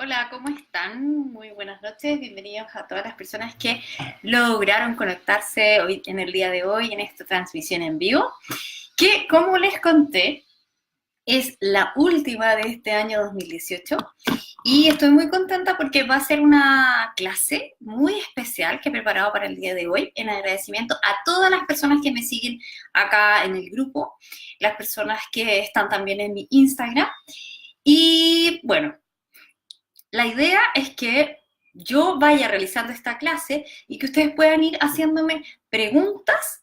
Hola, ¿cómo están? Muy buenas noches, bienvenidos a todas las personas que lograron conectarse hoy, en el día de hoy en esta transmisión en vivo, que como les conté, es la última de este año 2018 y estoy muy contenta porque va a ser una clase muy especial que he preparado para el día de hoy en agradecimiento a todas las personas que me siguen acá en el grupo, las personas que están también en mi Instagram y bueno, la idea es que yo vaya realizando esta clase y que ustedes puedan ir haciéndome preguntas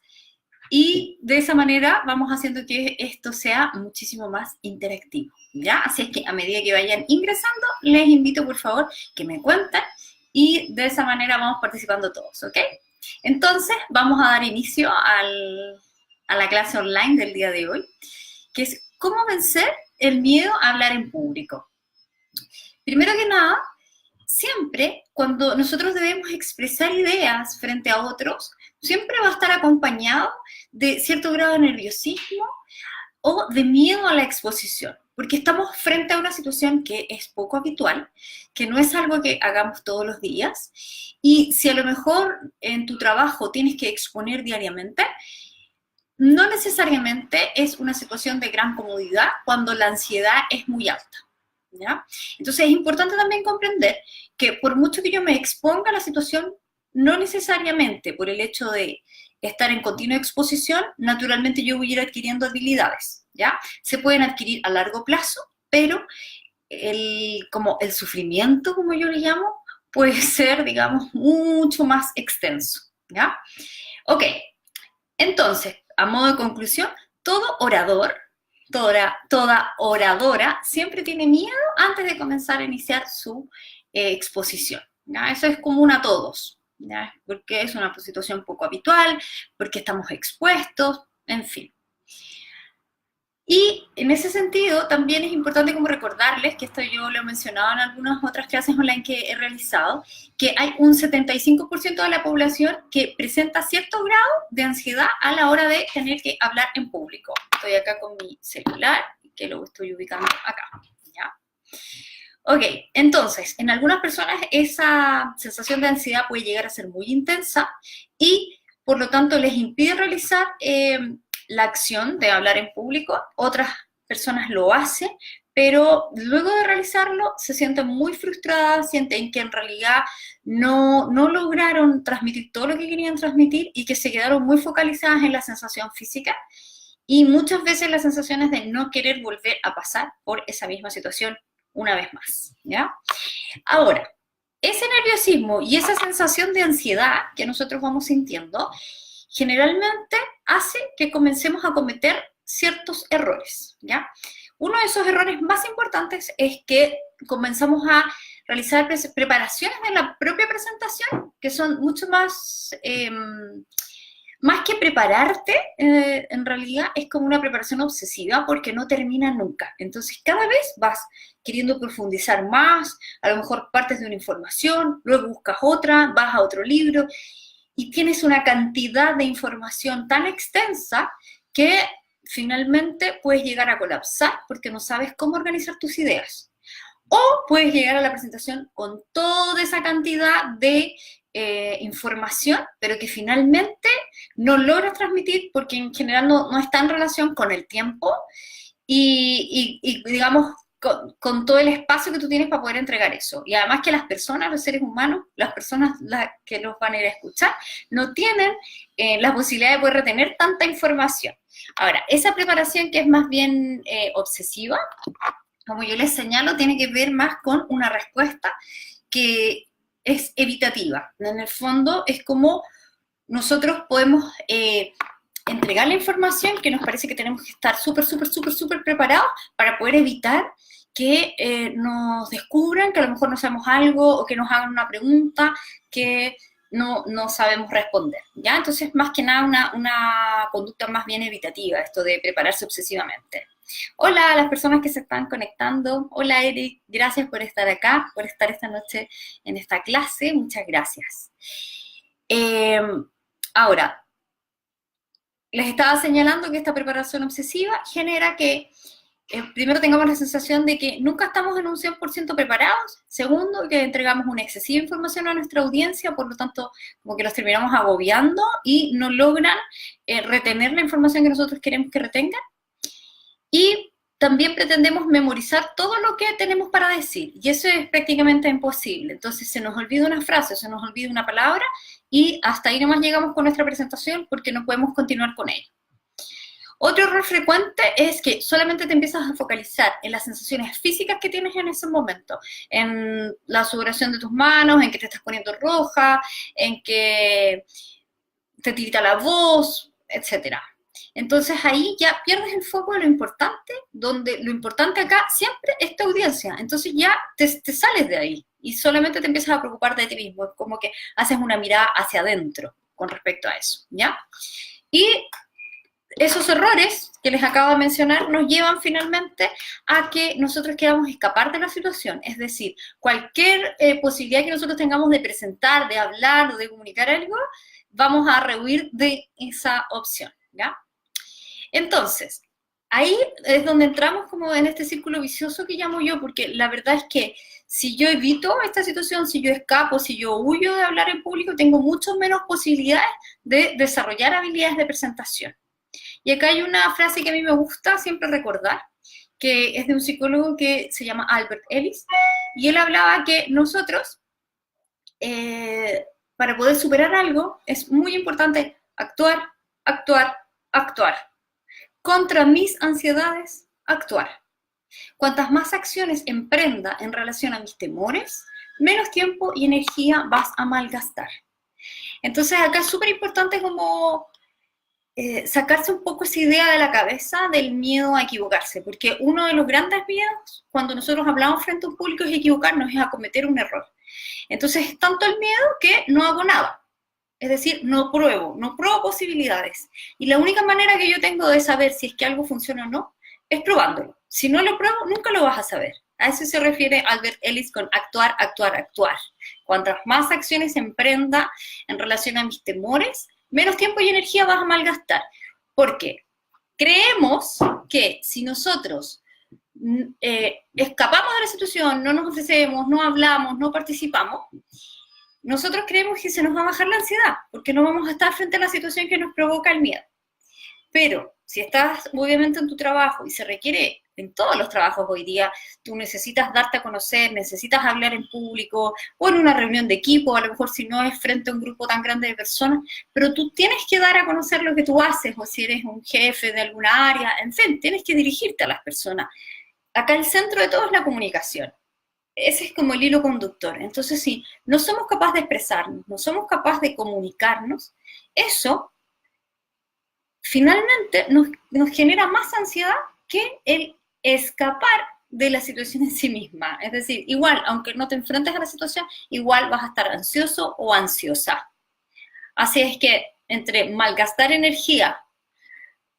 y de esa manera vamos haciendo que esto sea muchísimo más interactivo, ¿ya? Así es que a medida que vayan ingresando, les invito por favor que me cuenten y de esa manera vamos participando todos, ¿ok? Entonces vamos a dar inicio a la clase online del día de hoy, que es cómo vencer el miedo a hablar en público. Primero que nada, siempre cuando nosotros debemos expresar ideas frente a otros, siempre va a estar acompañado de cierto grado de nerviosismo o de miedo a la exposición, porque estamos frente a una situación que es poco habitual, que no es algo que hagamos todos los días, y si a lo mejor en tu trabajo tienes que exponer diariamente, no necesariamente es una situación de gran comodidad cuando la ansiedad es muy alta. ¿Ya? Entonces es importante también comprender que por mucho que yo me exponga a la situación, no necesariamente por el hecho de estar en continua exposición, naturalmente yo voy a ir adquiriendo habilidades, ¿ya? Se pueden adquirir a largo plazo, pero como el sufrimiento, como yo le llamo, puede ser, digamos, mucho más extenso, ¿ya? Ok, entonces, a modo de conclusión, todo orador, toda oradora siempre tiene miedo antes de comenzar a iniciar su exposición. ¿Ya? Eso es común a todos, ¿ya? Porque es una situación poco habitual, porque estamos expuestos, en fin. Y en ese sentido, también es importante como recordarles, que esto yo lo he mencionado en algunas otras clases online que he realizado, que hay un 75% de la población que presenta cierto grado de ansiedad a la hora de tener que hablar en público. Estoy acá con mi celular, que lo estoy ubicando acá, ¿ya? Ok, entonces, en algunas personas esa sensación de ansiedad puede llegar a ser muy intensa y por lo tanto les impide realizar la acción de hablar en público. Otras personas lo hacen, pero luego de realizarlo se sienten muy frustradas, sienten que en realidad no lograron transmitir todo lo que querían transmitir y que se quedaron muy focalizadas en la sensación física y muchas veces las sensaciones de no querer volver a pasar por esa misma situación una vez más, ¿ya? Ahora, ese nerviosismo y esa sensación de ansiedad que nosotros vamos sintiendo generalmente hace que comencemos a cometer ciertos errores, ¿ya? Uno de esos errores más importantes es que comenzamos a realizar preparaciones de la propia presentación que son mucho más que prepararte, en realidad es como una preparación obsesiva porque no termina nunca. Entonces cada vez vas queriendo profundizar más, a lo mejor partes de una información, luego buscas otra, vas a otro libro y tienes una cantidad de información tan extensa que finalmente puedes llegar a colapsar porque no sabes cómo organizar tus ideas. O puedes llegar a la presentación con toda esa cantidad de información, pero que finalmente no logras transmitir porque en general no está en relación con el tiempo y digamos, con todo el espacio que tú tienes para poder entregar eso. Y además que las personas, los seres humanos, las personas que los van a ir a escuchar, no tienen la posibilidad de poder retener tanta información. Ahora, esa preparación que es más bien obsesiva, como yo les señalo, tiene que ver más con una respuesta que es evitativa. En el fondo es como nosotros podemos entregar la información que nos parece que tenemos que estar súper preparados para poder evitar que nos descubran que a lo mejor no sabemos algo o que nos hagan una pregunta que no sabemos responder, ¿ya? Entonces, más que nada, una conducta más bien evitativa, esto de prepararse obsesivamente. Hola a las personas que se están conectando. Hola Eric, gracias por estar acá, por estar esta noche en esta clase. Muchas gracias. Ahora, les estaba señalando que esta preparación obsesiva genera que primero tengamos la sensación de que nunca estamos en un 100% preparados. Segundo, que entregamos una excesiva información a nuestra audiencia, por lo tanto, como que los terminamos agobiando y no logran retener la información que nosotros queremos que retengan. Y también pretendemos memorizar todo lo que tenemos para decir, y eso es prácticamente imposible. Entonces se nos olvida una frase, se nos olvida una palabra, y hasta ahí nomás llegamos con nuestra presentación porque no podemos continuar con ella. Otro error frecuente es que solamente te empiezas a focalizar en las sensaciones físicas que tienes en ese momento, en la sudoración de tus manos, en que te estás poniendo roja, en que te tirita la voz, etc. Entonces ahí ya pierdes el foco de lo importante, donde lo importante acá siempre es tu audiencia. Entonces ya te sales de ahí y solamente te empiezas a preocupar de ti mismo. Es como que haces una mirada hacia adentro con respecto a eso, ¿ya? Y esos errores que les acabo de mencionar nos llevan finalmente a que nosotros queramos escapar de la situación. Es decir, cualquier posibilidad que nosotros tengamos de presentar, de hablar o de comunicar algo, vamos a rehuir de esa opción, ¿ya? Entonces, ahí es donde entramos como en este círculo vicioso que llamo yo, porque la verdad es que si yo evito esta situación, si yo escapo, si yo huyo de hablar en público, tengo mucho menos posibilidades de desarrollar habilidades de presentación. Y acá hay una frase que a mí me gusta siempre recordar, que es de un psicólogo que se llama Albert Ellis, y él hablaba que nosotros, para poder superar algo, es muy importante actuar, actuar, actuar. Contra mis ansiedades, actuar. Cuantas más acciones emprenda en relación a mis temores, menos tiempo y energía vas a malgastar. Entonces acá es súper importante como sacarse un poco esa idea de la cabeza del miedo a equivocarse, porque uno de los grandes miedos cuando nosotros hablamos frente a un público es equivocarnos, es a cometer un error. Entonces es tanto el miedo que no hago nada. Es decir, no pruebo posibilidades. Y la única manera que yo tengo de saber si es que algo funciona o no es probándolo. Si no lo pruebo, nunca lo vas a saber. A eso se refiere Albert Ellis con actuar, actuar, actuar. Cuantas más acciones emprenda en relación a mis temores, menos tiempo y energía vas a malgastar. ¿Por qué? Creemos que si nosotros escapamos de la situación, no nos ofrecemos, no hablamos, no participamos, nosotros creemos que se nos va a bajar la ansiedad, porque no vamos a estar frente a la situación que nos provoca el miedo. Pero si estás obviamente en tu trabajo y se requiere, en todos los trabajos hoy día, tú necesitas darte a conocer, necesitas hablar en público o en una reunión de equipo, a lo mejor si no es frente a un grupo tan grande de personas, pero tú tienes que dar a conocer lo que tú haces, o si eres un jefe de alguna área, en fin, tienes que dirigirte a las personas. Acá el centro de todo es la comunicación. Ese es como el hilo conductor. Entonces, si no somos capaces de expresarnos, no somos capaces de comunicarnos, eso finalmente nos genera más ansiedad que el escapar de la situación en sí misma. Es decir, igual, aunque no te enfrentes a la situación, igual vas a estar ansioso o ansiosa. Así es que entre malgastar energía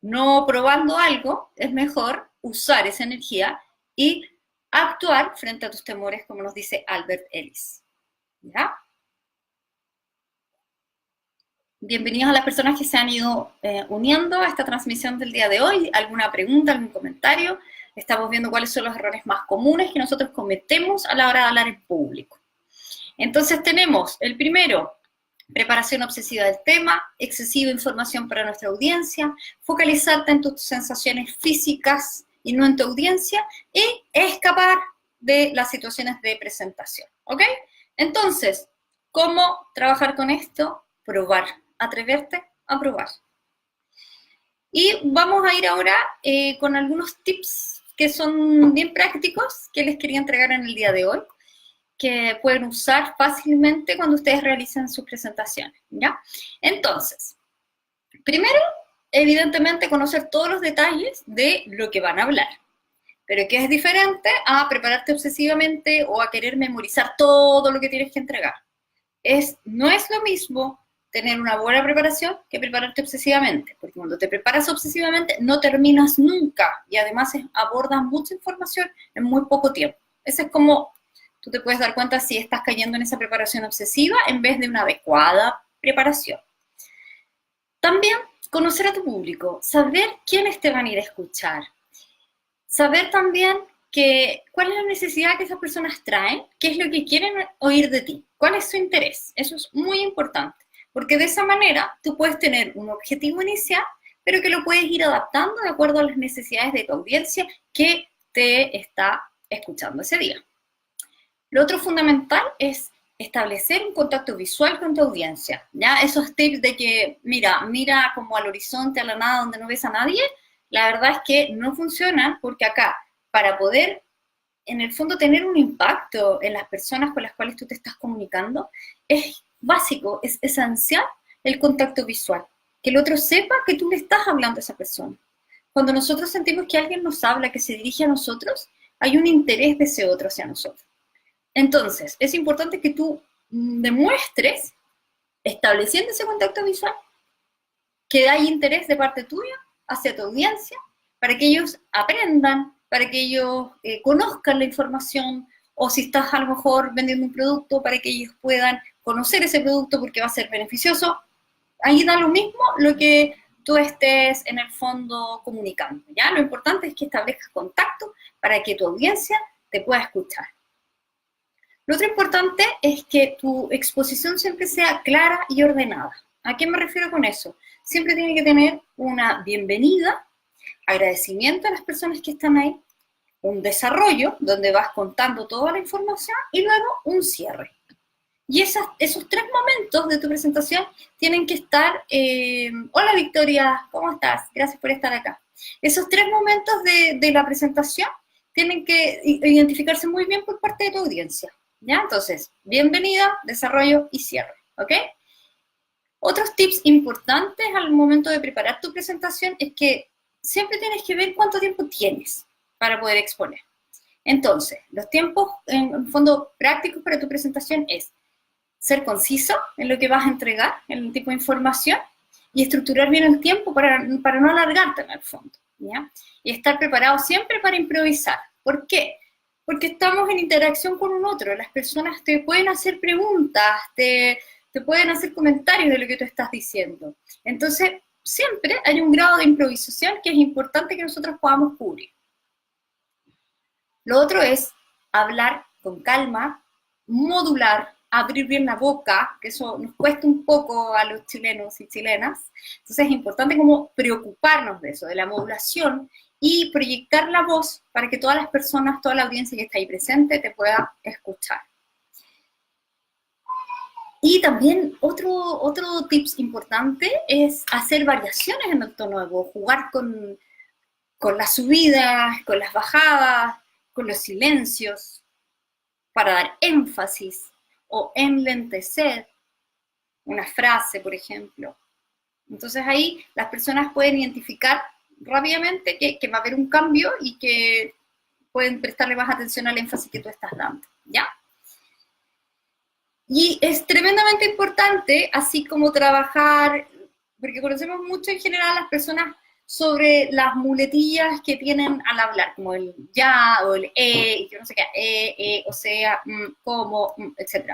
no probando algo, es mejor usar esa energía y actuar frente a tus temores, como nos dice Albert Ellis. ¿Ya? Bienvenidos a las personas que se han ido uniendo a esta transmisión del día de hoy. ¿Alguna pregunta, algún comentario? Estamos viendo cuáles son los errores más comunes que nosotros cometemos a la hora de hablar en público. Entonces tenemos el primero, preparación obsesiva del tema, excesiva información para nuestra audiencia, focalizarte en tus sensaciones físicas y no en tu audiencia, y escapar de las situaciones de presentación, ¿ok? Entonces, ¿cómo trabajar con esto? Probar, atreverte a probar. Y vamos a ir ahora con algunos tips que son bien prácticos que les quería entregar en el día de hoy, que pueden usar fácilmente cuando ustedes realicen sus presentaciones, ¿ya? Entonces, primero, evidentemente, conocer todos los detalles de lo que van a hablar, pero que es diferente a prepararte obsesivamente o a querer memorizar todo lo que tienes que entregar. No es lo mismo tener una buena preparación que prepararte obsesivamente, porque cuando te preparas obsesivamente no terminas nunca y además abordas mucha información en muy poco tiempo. Ese es como tú te puedes dar cuenta si estás cayendo en esa preparación obsesiva en vez de una adecuada preparación. También conocer a tu público, saber quiénes te van a ir a escuchar, Saber también cuál es la necesidad que esas personas traen, qué es lo que quieren oír de ti, cuál es su interés. Eso es muy importante, porque de esa manera tú puedes tener un objetivo inicial, pero que lo puedes ir adaptando de acuerdo a las necesidades de tu audiencia que te está escuchando ese día. Lo otro fundamental es establecer un contacto visual con tu audiencia, ¿ya? Esos tips de que, mira como al horizonte, a la nada, donde no ves a nadie, la verdad es que no funcionan porque acá, para poder, en el fondo, tener un impacto en las personas con las cuales tú te estás comunicando, es básico, es esencial el contacto visual, que el otro sepa que tú le estás hablando a esa persona. Cuando nosotros sentimos que alguien nos habla, que se dirige a nosotros, hay un interés de ese otro hacia nosotros. Entonces, es importante que tú demuestres, estableciendo ese contacto visual, que hay interés de parte tuya hacia tu audiencia, para que ellos aprendan, para que ellos conozcan la información, o si estás a lo mejor vendiendo un producto, para que ellos puedan conocer ese producto porque va a ser beneficioso. Ahí da lo mismo lo que tú estés en el fondo comunicando, ¿ya? Lo importante es que establezcas contacto para que tu audiencia te pueda escuchar. Lo otro importante es que tu exposición siempre sea clara y ordenada. ¿A qué me refiero con eso? Siempre tiene que tener una bienvenida, agradecimiento a las personas que están ahí, un desarrollo donde vas contando toda la información y luego un cierre. Y esos 3 momentos de tu presentación tienen que estar, hola Victoria, ¿cómo estás? Gracias por estar acá. Esos 3 momentos de la presentación tienen que identificarse muy bien por parte de tu audiencia, ¿ya? Entonces, bienvenida, desarrollo y cierre, ¿ok? Otros tips importantes al momento de preparar tu presentación es que siempre tienes que ver cuánto tiempo tienes para poder exponer. Entonces, los tiempos, en fondo, prácticos para tu presentación es ser conciso en lo que vas a entregar, en el tipo de información, y estructurar bien el tiempo para no alargarte en el fondo, ¿ya? Y estar preparado siempre para improvisar. ¿Por qué? Porque estamos en interacción con un otro, las personas te pueden hacer preguntas, te pueden hacer comentarios de lo que tú estás diciendo. Entonces, siempre hay un grado de improvisación que es importante que nosotros podamos cubrir. Lo otro es hablar con calma, modular, abrir bien la boca, que eso nos cuesta un poco a los chilenos y chilenas. Entonces es importante como preocuparnos de eso, de la modulación, y proyectar la voz para que todas las personas, toda la audiencia que está ahí presente te pueda escuchar. Y también otro tips importante es hacer variaciones en el tono de voz, jugar con las subidas, con las bajadas, con los silencios, para dar énfasis o enlentecer una frase, por ejemplo. Entonces ahí las personas pueden identificar rápidamente que va a haber un cambio y que pueden prestarle más atención al énfasis que tú estás dando, ¿ya? Y es tremendamente importante, así como trabajar, porque conocemos mucho en general a las personas sobre las muletillas que tienen al hablar, como el ya o el y yo no sé qué, o sea, como, etc.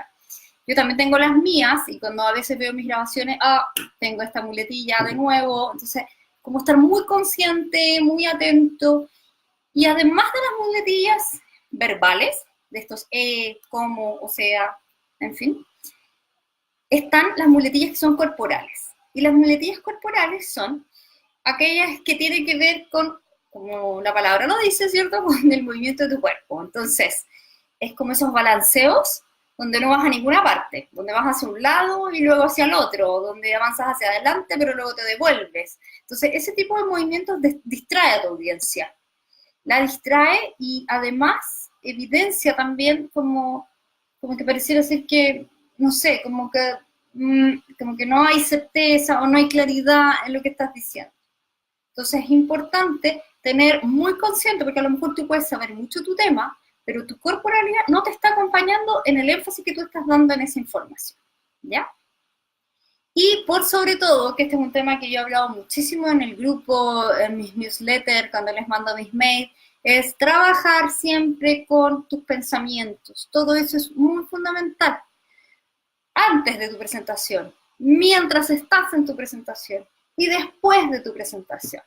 Yo también tengo las mías y cuando a veces veo mis grabaciones, tengo esta muletilla de nuevo, entonces como estar muy consciente, muy atento, y además de las muletillas verbales, de estos como, o sea, en fin, están las muletillas que son corporales. Y las muletillas corporales son aquellas que tienen que ver con, como la palabra lo dice, ¿cierto?, con el movimiento de tu cuerpo. Entonces, es como esos balanceos donde no vas a ninguna parte, donde vas hacia un lado y luego hacia el otro, donde avanzas hacia adelante pero luego te devuelves. Entonces, ese tipo de movimientos distrae a tu audiencia. La distrae y además evidencia también como que pareciera ser que, no sé, como que no hay certeza o no hay claridad en lo que estás diciendo. Entonces es importante tener muy consciente, porque a lo mejor tú puedes saber mucho tu tema, pero tu corporalidad no te está acompañando en el énfasis que tú estás dando en esa información, ¿ya? Y por sobre todo, que este es un tema que yo he hablado muchísimo en el grupo, en mis newsletters, cuando les mando mis mails, es trabajar siempre con tus pensamientos. Todo eso es muy fundamental. Antes de tu presentación, mientras estás en tu presentación y después de tu presentación,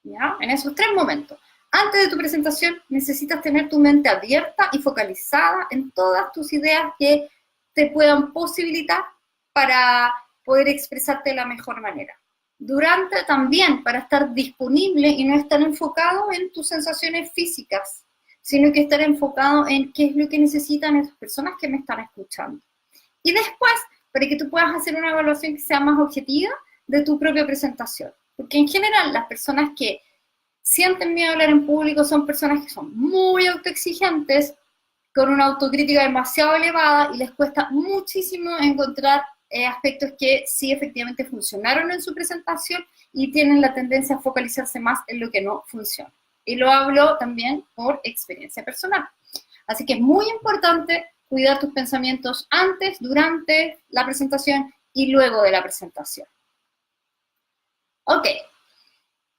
¿ya? En esos 3 momentos. Antes de tu presentación necesitas tener tu mente abierta y focalizada en todas tus ideas que te puedan posibilitar para poder expresarte de la mejor manera. Durante también para estar disponible y no estar enfocado en tus sensaciones físicas, sino que estar enfocado en qué es lo que necesitan esas personas que me están escuchando. Y después, para que tú puedas hacer una evaluación que sea más objetiva de tu propia presentación. Porque en general las personas que sienten miedo a hablar en público son personas que son muy autoexigentes, con una autocrítica demasiado elevada y les cuesta muchísimo encontrar aspectos que sí efectivamente funcionaron en su presentación y tienen la tendencia a focalizarse más en lo que no funciona. Y lo hablo también por experiencia personal. Así que es muy importante cuidar tus pensamientos antes, durante la presentación y luego de la presentación. Ok.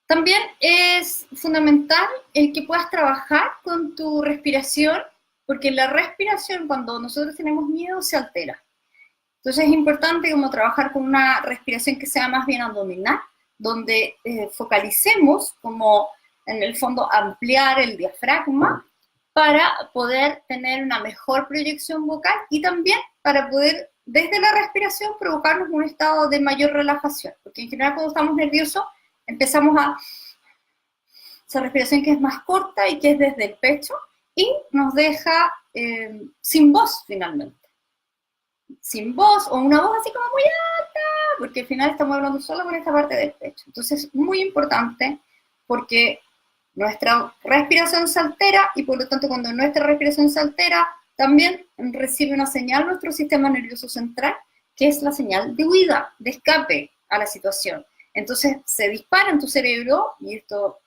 También es fundamental el que puedas trabajar con tu respiración, porque la respiración cuando nosotros tenemos miedo se altera. Entonces es importante como trabajar con una respiración que sea más bien abdominal, donde focalicemos como en el fondo ampliar el diafragma para poder tener una mejor proyección vocal y también para poder desde la respiración provocarnos un estado de mayor relajación, porque en general cuando estamos nerviosos empezamos a esa respiración que es más corta y que es desde el pecho y nos deja sin voz finalmente. Sin voz o una voz así como muy alta, porque al final estamos hablando solo con esta parte del pecho. Entonces es muy importante porque nuestra respiración se altera y por lo tanto cuando nuestra respiración se altera también recibe una señal nuestro sistema nervioso central que es la señal de huida, de escape a la situación. Entonces se dispara en tu cerebro, y esto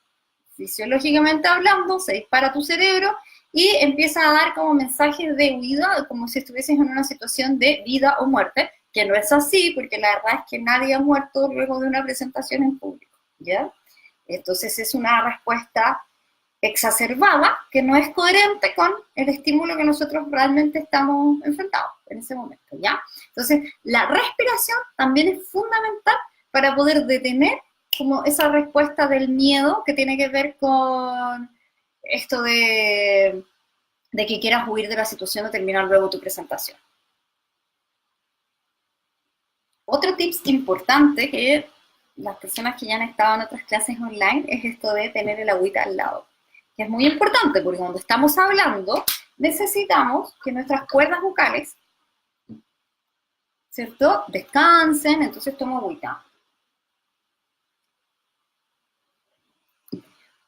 fisiológicamente hablando, se dispara tu cerebro y empieza a dar como mensajes de huida, como si estuvieses en una situación de vida o muerte, que no es así, porque la verdad es que nadie ha muerto luego de una presentación en público, ¿ya? Entonces es una respuesta exacerbada que no es coherente con el estímulo que nosotros realmente estamos enfrentados en ese momento, ¿ya? Entonces la respiración también es fundamental para poder detener como esa respuesta del miedo que tiene que ver con esto de que quieras huir de la situación o terminar luego tu presentación. Otro tips importante que las personas que ya han estado en otras clases online es esto de tener el agüita al lado. Que es muy importante porque cuando estamos hablando necesitamos que nuestras cuerdas vocales, ¿cierto?, descansen, entonces tomo agüita.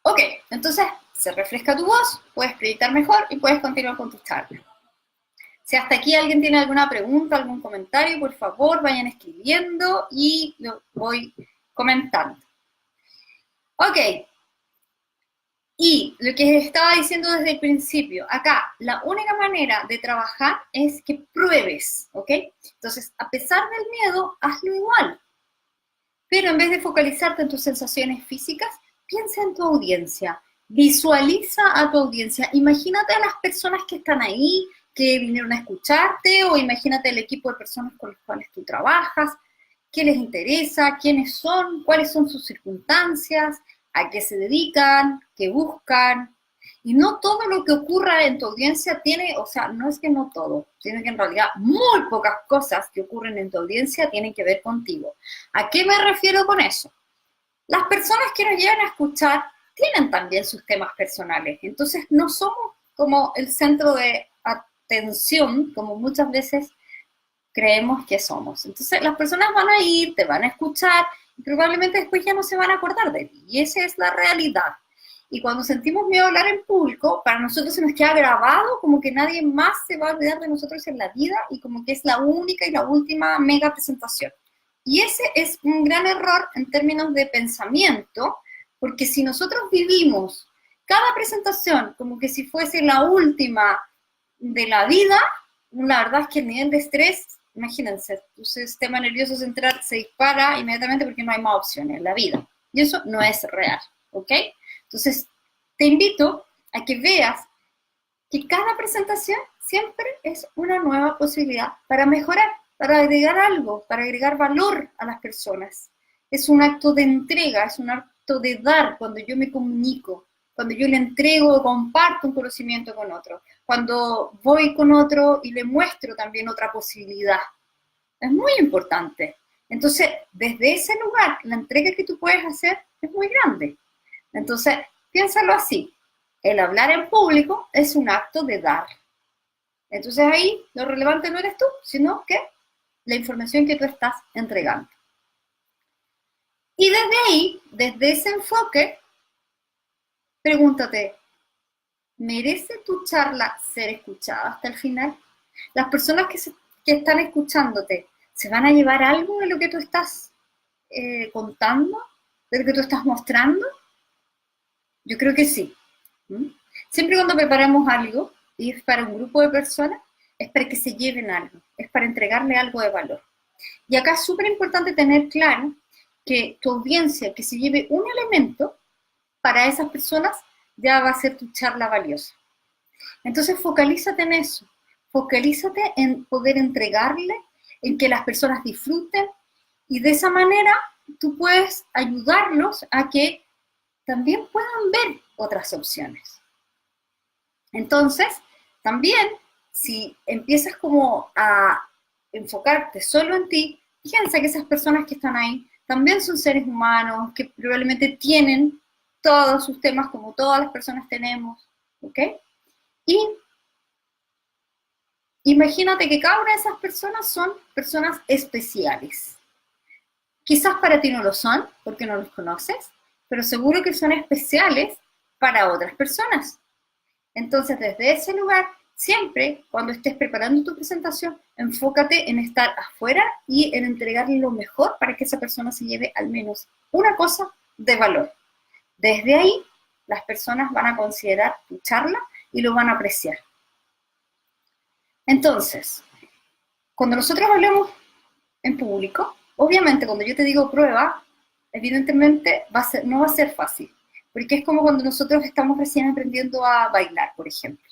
Ok, entonces se refresca tu voz, puedes proyectar mejor y puedes continuar con tus charlas. Si hasta aquí alguien tiene alguna pregunta, algún comentario, por favor vayan escribiendo y lo voy comentando. Ok, y lo que estaba diciendo desde el principio, acá la única manera de trabajar es que pruebes, ¿ok? Entonces, a pesar del miedo, hazlo igual. Pero en vez de focalizarte en tus sensaciones físicas, piensa en tu audiencia, visualiza a tu audiencia, imagínate a las personas que están ahí, que vinieron a escucharte, o imagínate el equipo de personas con los cuales tú trabajas, qué les interesa, quiénes son, cuáles son sus circunstancias, a qué se dedican, qué buscan. Y no todo lo que ocurra en tu audiencia tiene, o sea, no es que no todo, sino que en realidad muy pocas cosas que ocurren en tu audiencia tienen que ver contigo. ¿A qué me refiero con eso? Las personas que nos llegan a escuchar tienen también sus temas personales, entonces no somos como el centro de atención, como muchas veces creemos que somos. Entonces las personas van a ir, te van a escuchar, y probablemente después ya no se van a acordar de ti, y esa es la realidad. Y cuando sentimos miedo a hablar en público, para nosotros se nos queda grabado como que nadie más se va a olvidar de nosotros en la vida y como que es la única y la última mega presentación. Y ese es un gran error en términos de pensamiento, porque si nosotros vivimos cada presentación como que si fuese la última de la vida, la verdad es que el nivel de estrés, imagínense, tu sistema nervioso central se dispara inmediatamente porque no hay más opciones en la vida. Y eso no es real, ¿ok? Entonces, te invito a que veas que cada presentación siempre es una nueva posibilidad para mejorar, para agregar algo, para agregar valor a las personas. Es un acto de entrega, es un acto de dar cuando yo me comunico. cuando yo le entrego, comparto un conocimiento con otro, cuando voy con otro y le muestro también otra posibilidad. Es muy importante. Entonces, desde ese lugar, la entrega que tú puedes hacer es muy grande. Entonces, piénsalo así. El hablar en público es un acto de dar. Entonces ahí lo relevante no eres tú, sino que la información que tú estás entregando. Y desde ahí, desde ese enfoque, pregúntate, ¿merece tu charla ser escuchada hasta el final? Las personas que están escuchándote, ¿se van a llevar algo de lo que tú estás contando? ¿De lo que tú estás mostrando? Yo creo que sí. Siempre cuando preparamos algo, y es para un grupo de personas, es para que se lleven algo, es para entregarle algo de valor. Y acá es súper importante tener claro que tu audiencia que se lleve un elemento, para esas personas ya va a ser tu charla valiosa. Entonces focalízate en eso, focalízate en poder entregarle, en que las personas disfruten, y de esa manera tú puedes ayudarlos a que también puedan ver otras opciones. Entonces, también, si empiezas como a enfocarte solo en ti, piensa que esas personas que están ahí también son seres humanos, que probablemente tienen todos sus temas como todas las personas tenemos, ¿ok? Y imagínate que cada una de esas personas son personas especiales. Quizás para ti no lo son, porque no los conoces, pero seguro que son especiales para otras personas. Entonces, desde ese lugar, siempre, cuando estés preparando tu presentación, enfócate en estar afuera y en entregarle lo mejor para que esa persona se lleve al menos una cosa de valor. Desde ahí, las personas van a considerar tu charla y lo van a apreciar. Entonces, cuando nosotros hablemos en público, obviamente cuando yo te digo prueba, evidentemente no va a ser fácil, porque es como cuando nosotros estamos recién aprendiendo a bailar, por ejemplo.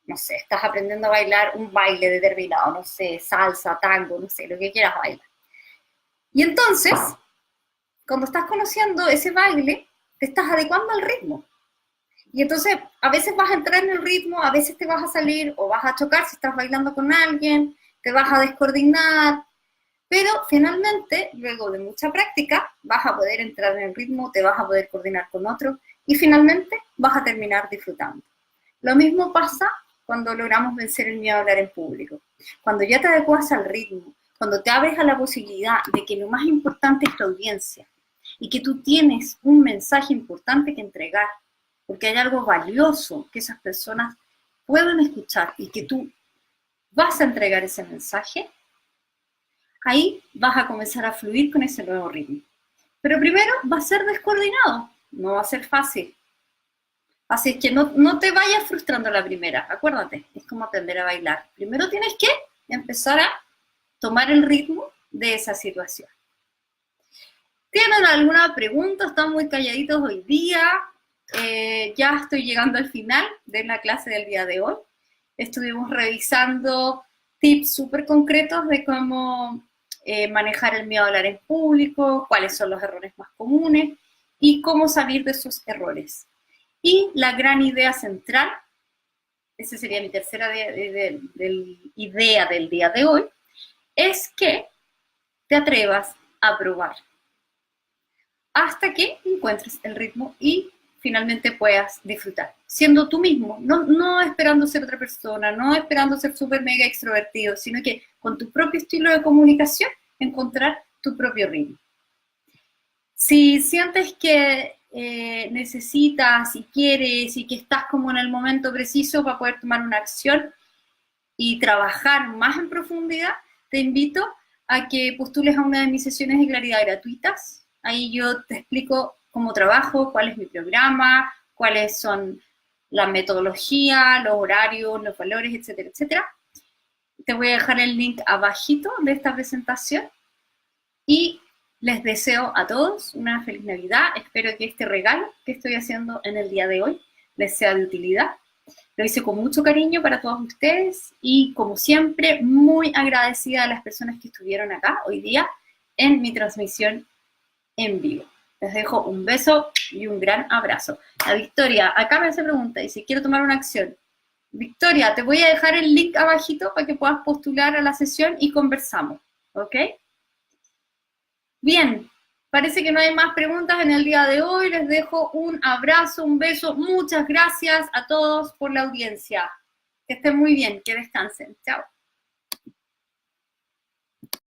No sé, estás aprendiendo a bailar un baile determinado, no sé, salsa, tango, no sé, lo que quieras bailar. Y entonces, cuando estás conociendo ese baile, te estás adecuando al ritmo. Y entonces, a veces vas a entrar en el ritmo, a veces te vas a salir o vas a chocar si estás bailando con alguien, te vas a descoordinar, pero finalmente, luego de mucha práctica, vas a poder entrar en el ritmo, te vas a poder coordinar con otro y finalmente vas a terminar disfrutando. Lo mismo pasa cuando logramos vencer el miedo a hablar en público. Cuando ya te adecuas al ritmo, cuando te abres a la posibilidad de que lo más importante es tu audiencia y que tú tienes un mensaje importante que entregar, porque hay algo valioso que esas personas pueden escuchar y que tú vas a entregar ese mensaje, ahí vas a comenzar a fluir con ese nuevo ritmo. Pero primero va a ser descoordinado, no va a ser fácil. Así es que no te vayas frustrando a la primera, acuérdate, es como aprender a bailar. Primero tienes que empezar a tomar el ritmo de esa situación. ¿Tienen alguna pregunta? Están muy calladitos hoy día. Ya estoy llegando al final de la clase del día de hoy. Estuvimos revisando tips súper concretos de cómo manejar el miedo a hablar en público, cuáles son los errores más comunes y cómo salir de esos errores. Y la gran idea central, esa sería mi tercera idea del día de hoy, es que te atrevas a probar hasta que encuentres el ritmo y finalmente puedas disfrutar, siendo tú mismo, no esperando ser otra persona, no esperando ser súper mega extrovertido, sino que con tu propio estilo de comunicación encontrar tu propio ritmo. Si sientes que necesitas y quieres y que estás como en el momento preciso para poder tomar una acción y trabajar más en profundidad, te invito a que postules a una de mis sesiones de claridad gratuitas. Ahí yo te explico cómo trabajo, cuál es mi programa, cuáles son la metodología, los horarios, los valores, etcétera, etcétera. Te voy a dejar el link abajito de esta presentación y les deseo a todos una feliz Navidad. Espero que este regalo que estoy haciendo en el día de hoy les sea de utilidad. Lo hice con mucho cariño para todos ustedes y, como siempre, muy agradecida a las personas que estuvieron acá hoy día en mi transmisión en vivo. Les dejo un beso y un gran abrazo. La Victoria, acá me hace pregunta, y si quiero tomar una acción. Victoria, te voy a dejar el link abajito para que puedas postular a la sesión y conversamos, ¿ok? Bien, parece que no hay más preguntas en el día de hoy. Les dejo un abrazo, un beso. Muchas gracias a todos por la audiencia. Que estén muy bien, que descansen. Chao.